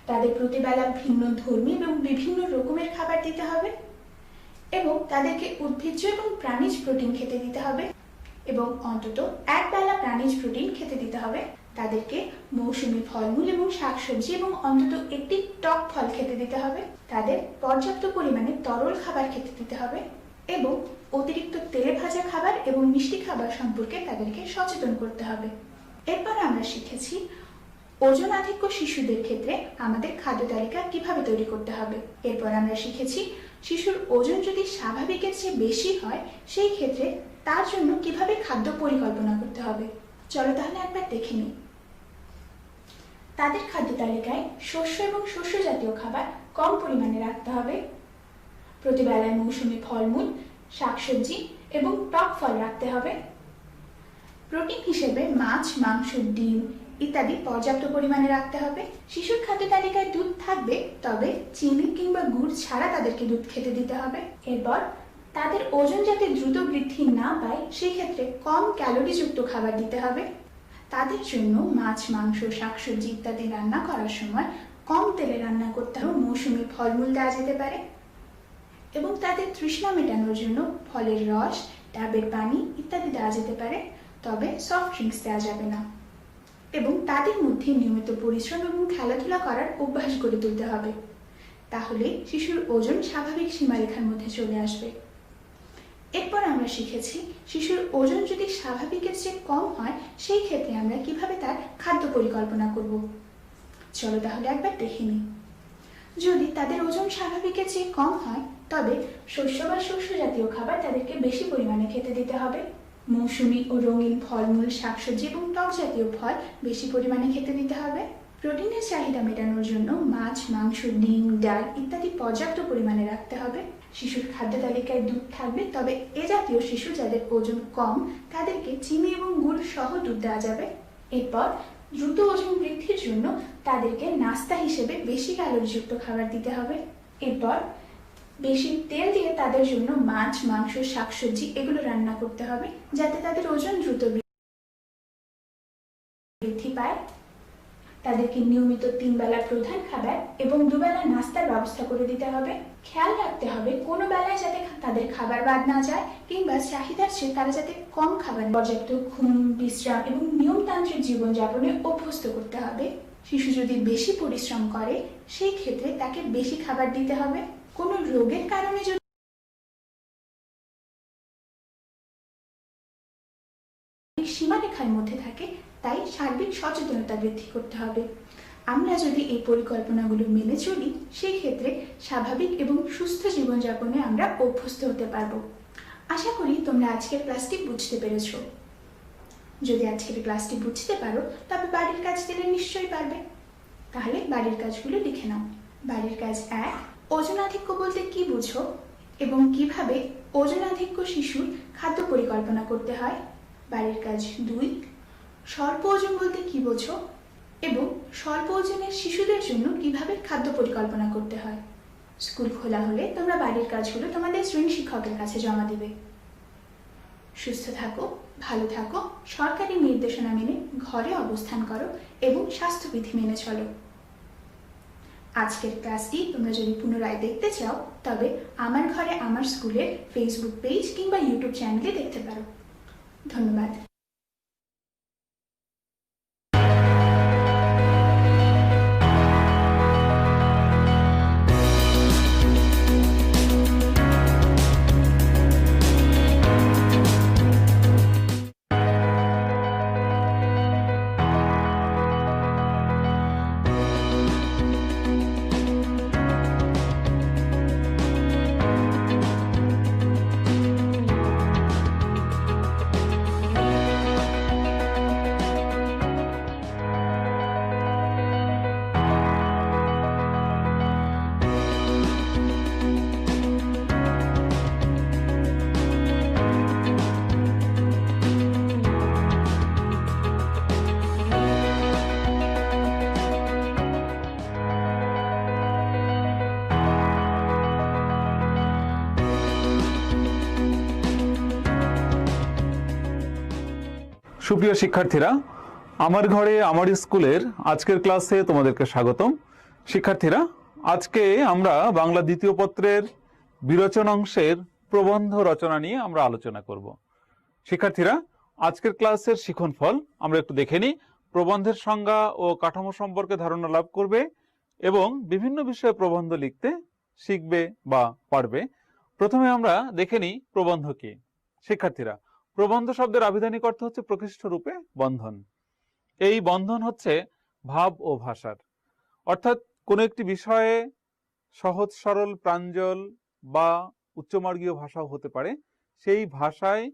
তাদের প্রতিবেলা ভিন্ন ধর্মী এবং বিভিন্ন রকমের খাবার দিতে হবে এবং তাদেরকে উদ্ভিজ্জ এবং প্রাণীজ প্রোটিন খেতে দিতে হবে এবং অন্তত 1 বেলা প্রাণীজ প্রোটিন খেতে দিতে হবে। তাদেরকে মৌসুমী ফলমূল এবং শাকসবজি এবং অন্তত একটি টক ফল খেতে দিতে হবে। তাদের পর্যাপ্ত পরিমাণে তরল খাবার খেতে দিতে হবে এবং অতিরিক্ত তেলে ভাজা খাবার এবং মিষ্টি খাবার সম্পর্কে তাদেরকে সচেতন করতে হবে। এরপর আমরা শিখেছি ওজন আধিক্য শিশুদের ক্ষেত্রে আমাদের খাদ্য তালিকা কিভাবে তৈরি করতে হবে। এরপর আমরা শিখেছি শিশুর ওজন যদি স্বাভাবিকের চেয়ে বেশি হয় সেই ক্ষেত্রে তার জন্য কিভাবে খাদ্য পরিকল্পনা করতে হবে। চলো তাহলে একবার দেখে নিই। তাদের খাদ্য তালিকায় শস্য এবং শস্য জাতীয় খাবার কম পরিমাণে রাখতে হবে। প্রতিবেলায় মৌসুমী ফলমূল, শাকসবজি এবং টক ফল রাখতে হবে। প্রোটিন হিসেবে মাছ, মাংস, ডিম ইত্যাদি পর্যাপ্ত পরিমাণে রাখতে হবে। শিশুর খাদ্য তালিকায় দুধ থাকবে, তবে চিনি কিংবা গুড় ছাড়া তাদেরকে দুধ খেতে দিতে হবে। এরপর তাদের ওজন যাতে দ্রুত বৃদ্ধি না পায় সেই ক্ষেত্রে কম ক্যালোরিযুক্ত খাবার দিতে হবে। তাদের জন্য মাছ, মাংস, শাকসবজি ইত্যাদি রান্না করার সময় কম তেলে রান্না করতে হবে। মৌসুমী ফলমূল দেওয়া যেতে পারে এবং তাদের তৃষ্ণা মেটানোর জন্য ফলের রস, ডাবের পানি ইত্যাদি দেওয়া যেতে পারে, তবে সফট ড্রিঙ্কস দেওয়া যাবে না। এবং তাদের মধ্যে নিয়মিত পরিশ্রম এবং খেলাধুলা করার অভ্যাস গড়ে তুলতে হবে, তাহলে শিশুর ওজন স্বাভাবিক সীমারেখার মধ্যে চলে আসবে। এরপর আমরা শিখেছি শিশুর ওজন যদি স্বাভাবিকের চেয়ে কম হয় সেই ক্ষেত্রে আমরা কিভাবে তার খাদ্য পরিকল্পনা করব। চলো তাহলে একবার দেখে নিই। যদি তাদের ওজন স্বাভাবিকের চেয়ে কম হয় তবে শস্য বা শস্য জাতীয় খাবার তাদেরকে বেশি পরিমাণে খেতে দিতে হবে। মৌসুমী ও রঙিন ফলমূল, শাকসবজি এবং টক জাতীয় ফল বেশি পরিমাণে খেতে দিতে হবে। প্রোটিনের চাহিদা মেটানোর জন্য মাছ, মাংস, ডিম, ডাল ইত্যাদি পর্যাপ্ত পরিমাণে রাখতে হবে। শিশুর খাদ্য তালিকায় দুধ থাকবে, তবে এ জাতীয় শিশু যাদের ওজন কম তাদেরকে চিনি এবং গুড় সহ দুধ দেওয়া যাবে। এরপর দ্রুত ওজন বৃদ্ধির জন্য তাদেরকে নাস্তা হিসেবে বেশি ক্যালোরিযুক্ত খাবার দিতে হবে। এরপর বেশি তেল দিয়ে তাদের জন্য মাছ, মাংস, শাকসবজি এগুলো রান্না করতে হবে, যাতে তাদের ওজন দ্রুত বৃদ্ধি পায়। তাদেরকে নিয়মিত 3 বেলা প্রধান খাবার এবং 2 বেলা নাস্তার ব্যবস্থা করে দিতে হবে। খেয়াল রাখতে হবে কোনো বেলায় যাতে তাদের খাবার বাদ না যায়, কিংবা চাহিদার চেয়ে তারা যাতে কম খাবার। পর্যাপ্ত ঘুম, বিশ্রাম এবং নিয়মতান্ত্রিক জীবনযাপনে অভ্যস্ত করতে হবে। শিশু যদি বেশি পরিশ্রম করে সেই ক্ষেত্রে তাকে বেশি খাবার দিতে হবে। কোনো রোগের কারণে যদি সীমারেখার মধ্যে থাকে, তাই সার্বিক সচেতনতা বৃদ্ধি করতে হবে। আমরা যদি এই পরিকল্পনাগুলো মেনে চলি, সেই ক্ষেত্রে স্বাভাবিক এবং সুস্থ জীবনযাপনে আমরা অভ্যস্ত হতে পারবো। আশা করি তোমরা আজকের ক্লাসটি বুঝতে পেরেছ। যদি আজকের ক্লাসটি বুঝতে পারো, তবে বাড়ির কাজ দিলে নিশ্চয়ই পারবে। তাহলে বাড়ির কাজগুলো লিখে নাও। বাড়ির কাজ 1, ওজনাধিক্য বলতে কি বুঝো এবং কিভাবে ওজনাধিক্য শিশুর খাদ্য পরিকল্পনা করতে হয়। বাড়ির কাজ 2, স্বল্প ওজন বলতে কি বোঝো এবং স্বল্প ওজনের শিশুদের জন্য কিভাবে খাদ্য পরিকল্পনা করতে হয়। স্কুল খোলা হলে তোমরা বাড়ির কাজগুলো তোমাদের শ্রেণী শিক্ষকের কাছে জমা দেবে। সুস্থ থাকো, ভালো থাকো, সরকারি নির্দেশনা মেনে ঘরে অবস্থান করো এবং স্বাস্থ্যবিধি মেনে চলো। আজকের ক্লাসটি তোমরা যদি পুনরায় দেখতে চাও, তবে আমার ঘরে আমার স্কুলের ফেসবুক পেজ কিংবা ইউটিউব চ্যানেলে দেখতে পারো। ধন্যবাদ। সুপ্রিয় শিক্ষার্থীরা, আমার ঘরে আমার স্কুলের আজকের ক্লাসে তোমাদেরকে স্বাগতম। শিক্ষার্থীরা, আজকে আমরা বাংলা দ্বিতীয় পত্রের বিরোচন অংশের প্রবন্ধ রচনা নিয়ে আমরা আলোচনা করব। শিক্ষার্থীরা, আজকের ক্লাসের শিক্ষণফল আমরা একটু দেখে নিই। প্রবন্ধের সংজ্ঞা ও কাঠামো সম্পর্কে ধারণা লাভ করবে এবং বিভিন্ন বিষয়ে প্রবন্ধ লিখতে শিখবে বা পারবে। প্রথমে আমরা দেখে নিই প্রবন্ধ কি। শিক্ষার্থীরা, প্রবন্ধ শব্দের আবিধানিক অর্থ হচ্ছে প্রকৃষ্ট রূপে বন্ধন। এই বন্ধন হচ্ছে ভাব ও ভাষার, অর্থাৎ কোন একটি বিষয়ে সহজ সরল প্রাঞ্জল বা উচ্চমার্গীয় ভাষাও হতে পারে, সেই ভাষায়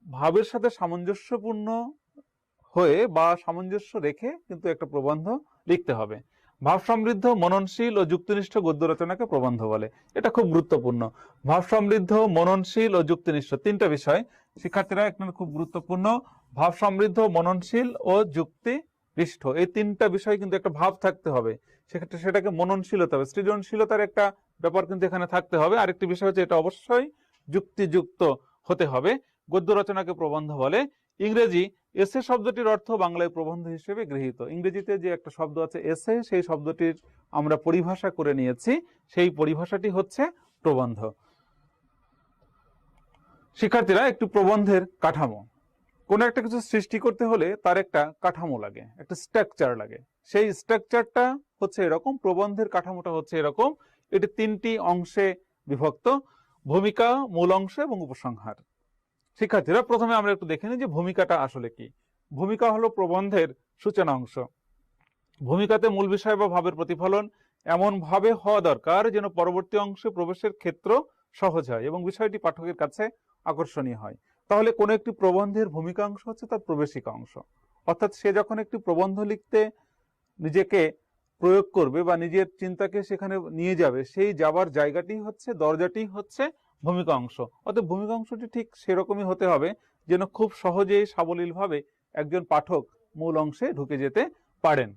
ভাবের সাথে সামঞ্জস্যপূর্ণ হয়ে বা সামঞ্জস্য রেখে কিন্তু একটা প্রবন্ধ লিখতে হবে। ভাব সমৃদ্ধ, মননশীল ও যুক্তিনিষ্ঠ গদ্য রচনাকে প্রবন্ধ বলে। এটা খুব গুরুত্বপূর্ণ। ভাব সমৃদ্ধ, মননশীল ও যুক্তিনিষ্ঠ, তিনটা বিষয় শিক্ষার্থীরা এখানে খুব গুরুত্বপূর্ণ। ভাব সমৃদ্ধ, মননশীল ও যুক্তিনিষ্ঠ, এই তিনটা বিষয় কিন্তু একটা ভাব থাকতে হবে। সেক্ষেত্রে সেটাকে মননশীল হতে হবে, সৃজনশীলতার একটা ব্যাপার কিন্তু এখানে থাকতে হবে। আরেকটি বিষয় হচ্ছে এটা অবশ্যই যুক্তিযুক্ত হতে হবে। গদ্য রচনাকে প্রবন্ধ বলে। ইংরেজি এসে শব্দটির অর্থ বাংলায় প্রবন্ধ হিসেবে গৃহীত। ইংরেজিতে যে একটা শব্দ আছে এসে, সেই শব্দটির আমরা পরিভাষা করে নিয়েছি, সেই পরিভাষাটি হচ্ছে প্রবন্ধ। শিক্ষার্থীরা, একটু প্রবন্ধের কাঠামো। কোন একটা কিছু সৃষ্টি করতে হলে তার একটা কাঠামো লাগে, একটা স্ট্রাকচার লাগে। সেই স্ট্রাকচারটা হচ্ছে এরকম, প্রবন্ধের কাঠামোটা হচ্ছে এরকম। এটি তিনটি অংশে বিভক্ত: ভূমিকা, মূল অংশ এবং উপসংহার। শিক্ষার্থীরা, প্রথমে আমরা একটু দেখে নিই যে ভূমিকাটা আসলে কি। ভূমিকা হলো প্রবন্ধের সূচনা অংশ। ভূমিকাতে মূল বিষয় বা ভাবের প্রতিফলন এমন ভাবে হওয়া দরকার যেন পরবর্তী অংশে প্রবেশের ক্ষেত্র সহজ হয় এবং বিষয়টি পাঠকের কাছে আকর্ষণীয় হয়। তাহলে কোন একটি প্রবন্ধের ভূমিকা অংশ হচ্ছে তার প্রবেশিকা অংশ, অর্থাৎ সে যখন একটি প্রবন্ধ লিখতে নিজেকে প্রয়োগ করবে বা নিজের চিন্তাকে সেখানে নিয়ে যাবে, সেই যাবার জায়গাটি হচ্ছে, দরজাটি হচ্ছে ভূমিকা অংশ। অর্থাৎ ভূমিকা অংশটি ঠিক সেরকমই হতে হবে যেন খুব সহজেই সাবলীলভাবে একজন পাঠক মূল অংশে ঢুকে যেতে পারেন।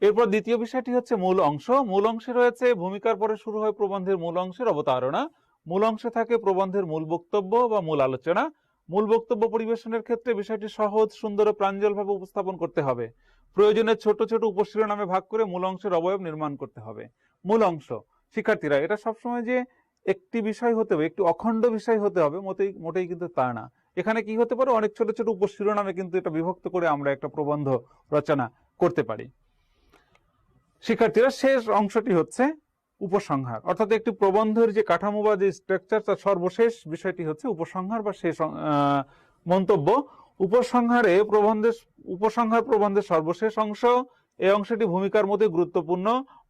এরপর দ্বিতীয় বিষয়টি হচ্ছে মূল অংশ। মূল অংশে রয়েছে ভূমিকার পরে শুরু হয় প্রবন্ধের মূল অংশের অবতারণা। মূল অংশে থাকে প্রবন্ধের মূল বক্তব্য বা মূল আলোচনা। মূল বক্তব্য পরিবেশনের ক্ষেত্রে বিষয়টি সহজ, সুন্দর ও প্রাঞ্জলভাবে উপস্থাপন করতে হবে। প্রয়োজনে ছোট ছোট উপশিরোনামে ভাগ করে মূল অংশের অবয়ব নির্মাণ করতে হবে। মূল অংশ শিক্ষার্থীরা, এটা সবসময় যে একটি বিষয় হতে হবে, একটি অখণ্ড বিষয় হতে হবে মোটেই কিন্তু তা না। এখানে কি হতে পারে, অনেক ছোট ছোট উপশিরোনামে কিন্তু এটা বিভক্ত করে আমরা একটা প্রবন্ধ রচনা করতে পারি। শিক্ষার্থীরা, শেষ অংশটি হচ্ছে উপসংহার, অর্থাৎ একটি প্রবন্ধের যে কাঠামো বা যে স্ট্রাকচার, তার সর্বশেষ বিষয়টি হচ্ছে উপসংহার বা শেষ মন্তব্য। উপসংহার প্রবন্ধের সর্বশেষ অংশ। এই অংশটি ভূমিকার মধ্যে গুরুত্বপূর্ণ।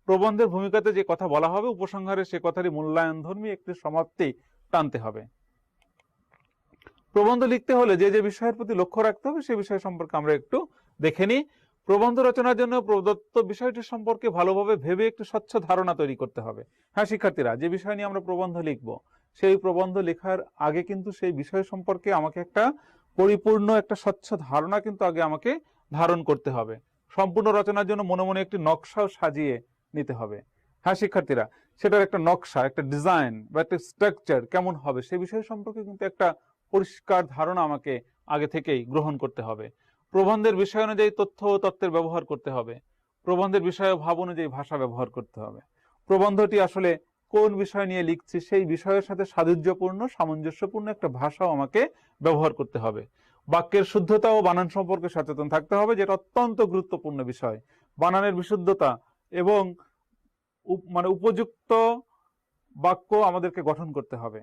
প্রবন্ধের ভূমিকাতে যে কথা বলা হবে, উপসংহারে সে কথারই মূল্যায়নধর্মী একটি সমাপ্তি টানতে হবে। প্রবন্ধ লিখতে হলে যে যে বিষয়ের প্রতি লক্ষ্য রাখতে হবে, সেই বিষয় সম্পর্কে আমরা একটু দেখে নিই। প্রবন্ধ রচনার জন্য প্রদত্ত বিষয়টি সম্পর্কে ভালোভাবে ভেবে একটু স্বচ্ছ ধারণা তৈরি করতে হবে। হ্যাঁ শিক্ষার্থীরা, যে বিষয় নিয়ে আমরা প্রবন্ধ লিখব, সেই প্রবন্ধ লেখার আগে কিন্তু সেই বিষয় সম্পর্কে আমাকে একটা পরিপূর্ণ একটা স্বচ্ছ ধারণা কিন্তু আগে আমাকে ধারণ করতে হবে। সম্পূর্ণ রচনার জন্য মনে মনে একটি নকশাও সাজিয়ে নিতে হবে। হ্যাঁ শিক্ষার্থীরা, সেটার একটা নকশা, একটা ডিজাইন বা একটা স্ট্রাকচার কেমন হবে, সেই বিষয় সম্পর্কে কিন্তু একটা পরিষ্কার ধারণা আমাকে আগে থেকেই গ্রহণ করতে হবে। প্রবন্ধের বিষয় অনুযায়ী তথ্য ও তত্ত্বের ব্যবহার করতে হবে। প্রবন্ধের বিষয় ও ভাব অনুযায়ী ভাষা ব্যবহার করতে হবে। প্রবন্ধটি আসলে কোন বিষয় নিয়ে লিখছি, সেই বিষয়ের সাথে সাদুর্যপূর্ণ, সামঞ্জস্যপূর্ণ একটা ভাষাও আমাকে ব্যবহার করতে হবে। বাক্যের শুদ্ধতা ও বানান সম্পর্কে সচেতন থাকতে হবে, যেটা অত্যন্ত গুরুত্বপূর্ণ বিষয়। বানানের বিশুদ্ধতা এবং উপযুক্ত বাক্য আমাদেরকে গঠন করতে হবে,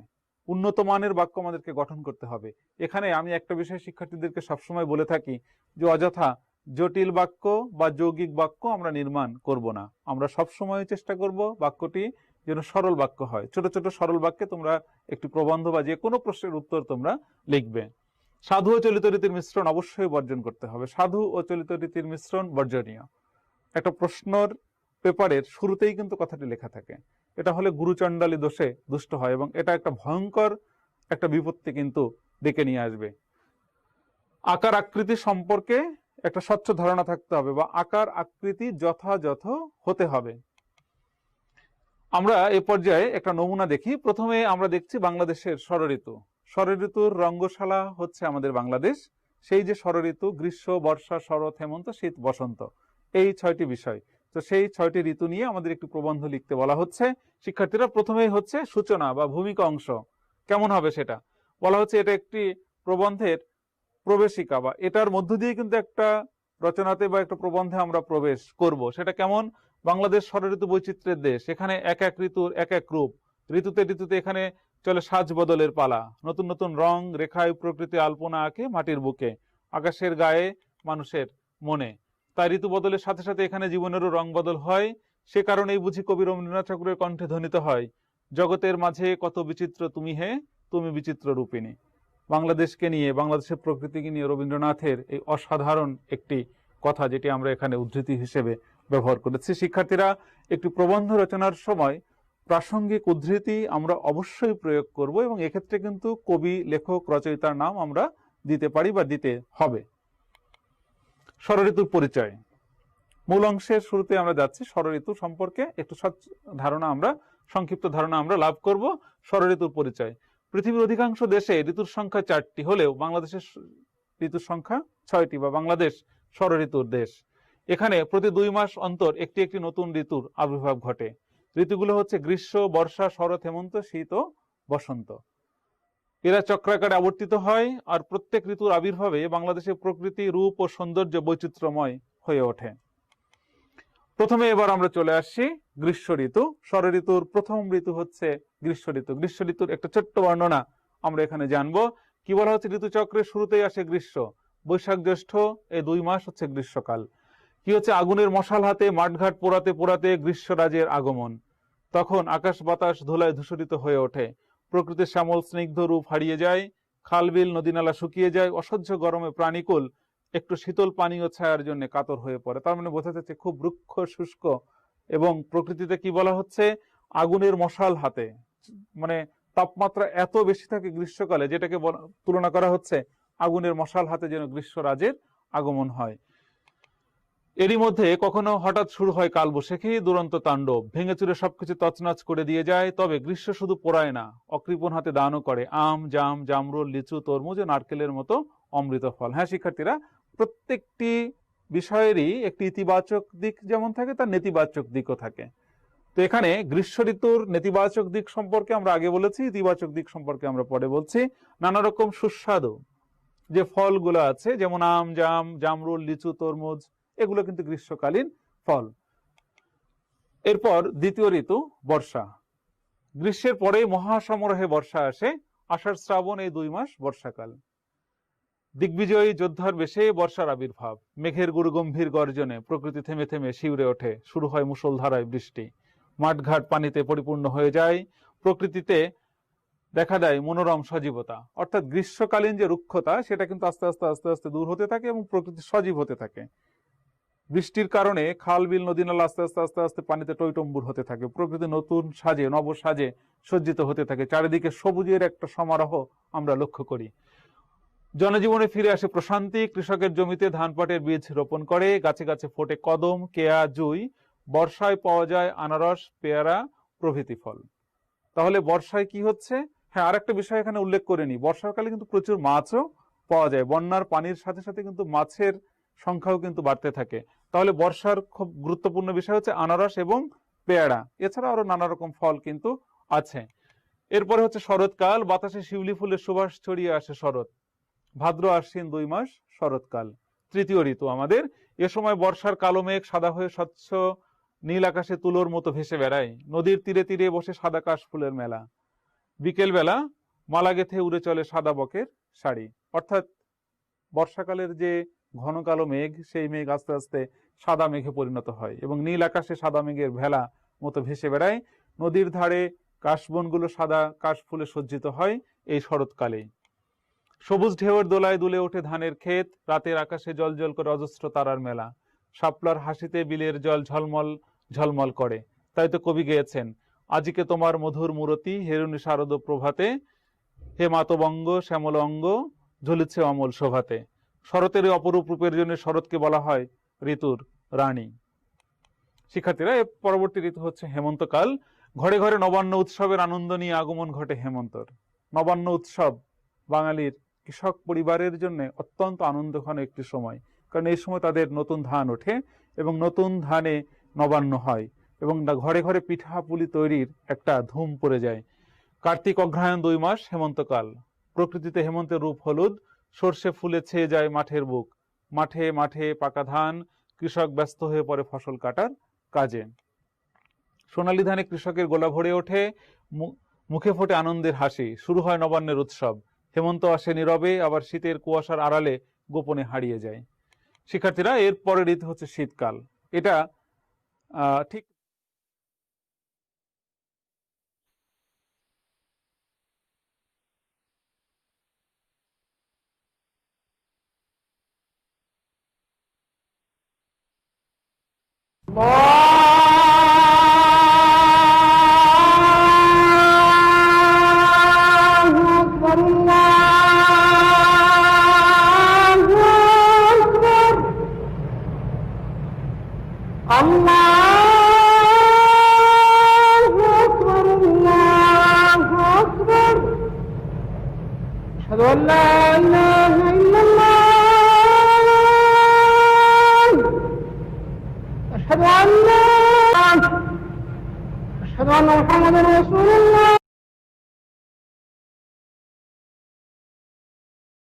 উন্নত মানের বাক্য আমাদেরকে গঠন করতে হবে। এখানে আমি একটা বিষয় শিক্ষার্থীদেরকে সবসময় বলে থাকি যে অযথা জটিল বাক্য বা যৌগিক বাক্য আমরা নির্মাণ করব না। আমরা সবসময় চেষ্টা করব বাক্যটি যেন সরল বাক্য হয়। ছোট ছোট সরল বাক্যে তোমরা একটি প্রবন্ধ বা যে কোনো প্রশ্নের উত্তর তোমরা লিখবে। সাধু ও চলিত রীতির মিশ্রণ অবশ্যই বর্জন করতে হবে। সাধু ও চলিত রীতির মিশ্রণ বর্জনীয়। একটা প্রশ্নের পেপারের শুরুতেই কিন্তু কথাটি লেখা থাকে। এটা হলে গুরুচণ্ডালী দোষে দুষ্ট হয় এবং এটা একটা ভয়ঙ্কর একটা বিপত্তি কিন্তু ডেকে নিয়ে আসবে। আকার আকৃতি সম্পর্কে একটা স্বচ্ছ ধারণা থাকতে হবে বা আকার আকৃতি যথাযথ হতে হবে। আমরা এ পর্যায়ে একটা নমুনা দেখি। প্রথমে আমরা দেখছি বাংলাদেশের ষড়ঋতু। ষড়ঋতুর রঙ্গশালা হচ্ছে আমাদের বাংলাদেশ। সেই যে ষড়ঋতু, গ্রীষ্ম, বর্ষা, শরৎ, হেমন্ত, শীত, বসন্ত, এই 6টি বিষয়। তো সেই 6টি ঋতু নিয়ে আমাদের একটি প্রবন্ধ লিখতে বলা হচ্ছে। শিক্ষার্থীরা, প্রথমেই হচ্ছে সূচনা বা ভূমিকা অংশ। কেমন হবে সেটা বলা হচ্ছে। এটা একটি প্রবন্ধের প্রবেশিকা বা এটার মধ্য দিয়ে কিন্তু একটা রচনাতে বা একটা প্রবন্ধে আমরা প্রবেশ করব। সেটা কেমন? বাংলাদেশ ষড়ঋতু বৈচিত্র্যের দেশ। এখানে এক এক ঋতুর এক এক রূপ। ঋতুতে ঋতুতে এখানে চলে সাজ বদলের পালা। নতুন নতুন রং রেখায় প্রকৃতি আলপনা আঁকে মাটির বুকে, আকাশের গায়ে, মানুষের মনে। তাই ঋতু বদলের সাথে সাথে এখানে জীবনেরও রং বদল হয়। সে কারণেই বুঝি কবি রবীন্দ্রনাথ ঠাকুরের কণ্ঠে ধ্বনিত হয়, জগতের মাঝে কত বিচিত্র তুমি হে, তুমি বিচিত্র রূপিণী। বাংলাদেশকে নিয়ে, বাংলাদেশের প্রকৃতিকে নিয়ে রবীন্দ্রনাথের এই অসাধারণ একটি কথা, যেটি আমরা এখানে উদ্ধৃতি হিসেবে ব্যবহার করেছি। শিক্ষার্থীরা, একটি প্রবন্ধ রচনার সময় প্রাসঙ্গিক উদ্ধৃতি আমরা অবশ্যই প্রয়োগ করব এবং এক্ষেত্রে কিন্তু কবি, লেখক, রচয়িতার নাম আমরা দিতে পারি বা দিতে হবে। ষড়ঋতুর পরিচয়। মূল অংশের শুরুতে আমরা যাচ্ছি। ষড়ঋতু সম্পর্কে একটু সংক্ষিপ্ত ধারণা আমরা লাভ করব। ষড়ঋতুর পরিচয়। পৃথিবীর অধিকাংশ দেশে ঋতুর সংখ্যা 4টি হলেও বাংলাদেশের ঋতুর সংখ্যা 6টি বা বাংলাদেশ ষড়ঋতুর দেশ। এখানে প্রতি 2 মাস অন্তর একটি একটি নতুন ঋতুর আবির্ভাব ঘটে। ঋতুগুলো হচ্ছে গ্রীষ্ম, বর্ষা, শরৎ, হেমন্ত, শীত ও বসন্ত। এরা চক্রাকারে আবর্তিত হয় আর প্রত্যেক ঋতুর আবির্ভাবে বাংলাদেশের প্রকৃতি, রূপ ও সৌন্দর্য বৈচিত্র্যময় হয়ে ওঠে। প্রথমে এবার আমরা চলে আসছি গ্রীষ্ম ঋতু। ষড়ঋতুর প্রথম ঋতু হচ্ছে গ্রীষ্ম ঋতু। গ্রীষ্ম ঋতুর একটা ছোট্ট বর্ণনা আমরা এখানে জানবো। কি বলা হচ্ছে? ঋতুচক্রের শুরুতেই আসে গ্রীষ্ম। বৈশাখ জ্যৈষ্ঠ এই 2 মাস হচ্ছে গ্রীষ্মকাল। কি হচ্ছে? আগুনের মশাল হাতে মাঠঘাট পোড়াতে পোড়াতে গ্রীষ্মরাজের আগমন। তখন আকাশ বাতাস ধুলায় ধূসরিত হয়ে ওঠে। প্রকৃতির শ্যামল স্নিগ্ধ রূপ হারিয়ে যায়। খাল বিল নদী নালা শুকিয়ে যায়। অসহ্য গরমে প্রাণীকুল একটু শীতল পানীয় ছায়ার জন্য কাতর হয়ে পড়ে। তার মানে বোঝা যাচ্ছে খুব রুক্ষ, শুষ্ক। এবং প্রকৃতিতে কি বলা হচ্ছে? আগুনের মশাল হাতে, মানে তাপমাত্রা এত বেশি থাকে গ্রীষ্মকালে, যেটাকে তুলনা করা হচ্ছে আগুনের মশাল হাতে যেন গ্রীষ্মরাজের আগমন হয়। এরই মধ্যে কখনো হঠাৎ শুরু হয় কালবৈশাখী, দুরন্ত তাণ্ডব, ভেঙে চুরে সবকিছু তছনছ করে দিয়ে যায়। তবে গ্রীষ্ম শুধু পোড়ায় না, অকৃপণ হাতে দানও করে আম, জাম, জামরুল, লিচু, তরমুজ ও নারকেলের মতো অমৃত ফল। হ্যাঁ শিক্ষার্থীরা, প্রত্যেকটি বিষয়েরই একটি ইতিবাচক দিক যেমন থাকে, তার নেতিবাচক দিকও থাকে। তো এখানে গ্রীষ্ম ঋতুর নেতিবাচক দিক সম্পর্কে আমরা আগে বলেছি, ইতিবাচক দিক সম্পর্কে আমরা পরে বলছি। নানা রকম সুস্বাদু যে ফলগুলো আছে, যেমন আম, জাম, জামরুল, লিচু, তরমুজ, এগুলো কিন্তু গ্রীষ্মকালীন ফল। এরপর দ্বিতীয় ঋতু বর্ষা। গ্রীষ্মের পরে মহাসমারোহে বর্ষা আসে। আষাঢ় শ্রাবণ এই 2 মাস বর্ষাকাল। দিগ্বিজয়ী যোদ্ধার বেশে বর্ষার আবির্ভাব। মেঘের গুরুগম্ভীর গর্জনে প্রকৃতি থেমে থেমে শিউরে ওঠে। শুরু হয় মুষলধারায় বৃষ্টি। মাঠঘাট পানিতে পরিপূর্ণ হয়ে যায়। প্রকৃতিতে দেখা দেয় মনোরম সজীবতা। অর্থাৎ গ্রীষ্মকালীন যে রুক্ষতা, সেটা কিন্তু আস্তে আস্তে আস্তে আস্তে দূর হতে থাকে এবং প্রকৃতি সজীব হতে থাকে। বৃষ্টির কারণে খাল, বিল, নদী, নালা আস্তে আস্তে আস্তে আস্তে পানিতে টইটম্বুর হতে থাকে। প্রকৃতি নতুন সাজে, নব সাজে সজ্জিত হতে থাকে। চারিদিকে সবুজের একটা সমারোহ আমরা লক্ষ্য করি। জনজীবনে ফিরে আসে প্রশান্তি। কৃষকের জমিতে ধান পাটের বীজ রোপণ করে। গাছে গাছে ফোটে কদম, কেয়া, জুই। বর্ষায় পাওয়া যায় আনারস, পেয়ারা প্রভৃতি ফল। তাহলে বর্ষায় কি হচ্ছে? হ্যাঁ, আরেকটা বিষয় এখানে উল্লেখ করে নি, বর্ষাকালে কিন্তু প্রচুর মাছও পাওয়া যায়। বন্যার পানির সাথে সাথে কিন্তু মাছের সংখ্যাও কিন্তু বাড়তে থাকে। তাহলে বর্ষার খুব গুরুত্বপূর্ণ বিষয় হচ্ছে আনারস এবং পেয়ারা। এছাড়া আরো নানা রকম ফল কিন্তু আছে। এরপরে হচ্ছে শরৎকাল। বাতাসে শিউলি ফুলের সুবাস ছড়িয়ে আসে শরৎ। ভাদ্র আশ্বিন 2 মাস শরৎকাল। তৃতীয় ঋতু আমাদের। এ সময় বর্ষার কালো মেঘ সাদা হয়ে স্বচ্ছ নীল আকাশে তুলোর মতো ভেসে বেড়ায়। নদীর তীরে তীরে বসে সাদা কাশ ফুলের মেলা। বিকেল বেলা মালা গেথে উড়ে চলে সাদা বকের শাড়ি। অর্থাৎ বর্ষাকালের যে ঘন কালো মেঘ, সেই মেঘ আস্তে আস্তে সাদা মেঘে পরিণত হয় এবং নীল আকাশে সাদা মেঘের ভেলা মতো ভেসে বেড়ায়। নদীর ধারে কাশবনগুলো সাদা কাশ ফুলে সজ্জিত হয় এই শরৎকালে। সবুজ ঢেউয়ের দোলায় দুলে ওঠে ধানের ক্ষেত। রাতের আকাশে জলজল করে অজস্র তারার মেলা। শাপলার হাসিতে বিলের জল ঝলমল ঝলমল করে। তাই তো কবি গেয়েছেন, আজিকে তোমার মধুর মূরতি, হেরুনি শারদ প্রভাতে, হে মাতবঙ্গ শ্যামল অঙ্গ, ঝুলিছে অমল শোভাতে। শরতের এই অপরূপ রূপের জন্য শরৎকে বলা হয় ঋতুর রানী। শিক্ষার্থীরা, এর পরবর্তী ঋতু হচ্ছে হেমন্তকাল। ঘরে ঘরে নবান্ন উৎসবের আনন্দ নিয়ে আগমন ঘটে হেমন্তর। নবান্ন উৎসব বাঙালির কৃষক পরিবারের জন্য অত্যন্ত আনন্দঘন একটি সময়, কারণ এই সময় তাদের নতুন ধান ওঠে এবং নতুন ধানে নবান্ন হয় এবং ঘরে ঘরে পিঠা পুলি তৈরির একটা ধুম পড়ে যায়। কার্তিক অগ্রহায়ণ 2 মাস হেমন্তকাল। প্রকৃতিতে হেমন্তের রূপ হলুদ। সর্ষে ফুলে ছেয়ে যায় মাঠের বুক। মাঠে মাঠে পাকা ধান। কৃষক ব্যস্ত হয়ে পড়ে ফসল কাটার কাজে। সোনালী ধানে কৃষকের গোলা ভরে ওঠে। মুখে ফোটে আনন্দের হাসি। শুরু হয় নবান্নের উৎসব। হেমন্ত আসে নীরবে, আবার শীতের কুয়াশার আড়ালে গোপনে হারিয়ে যায়। শিক্ষার্থীরা, এর পরের ঋতু হচ্ছে শীতকাল। এটা ঠিক Allah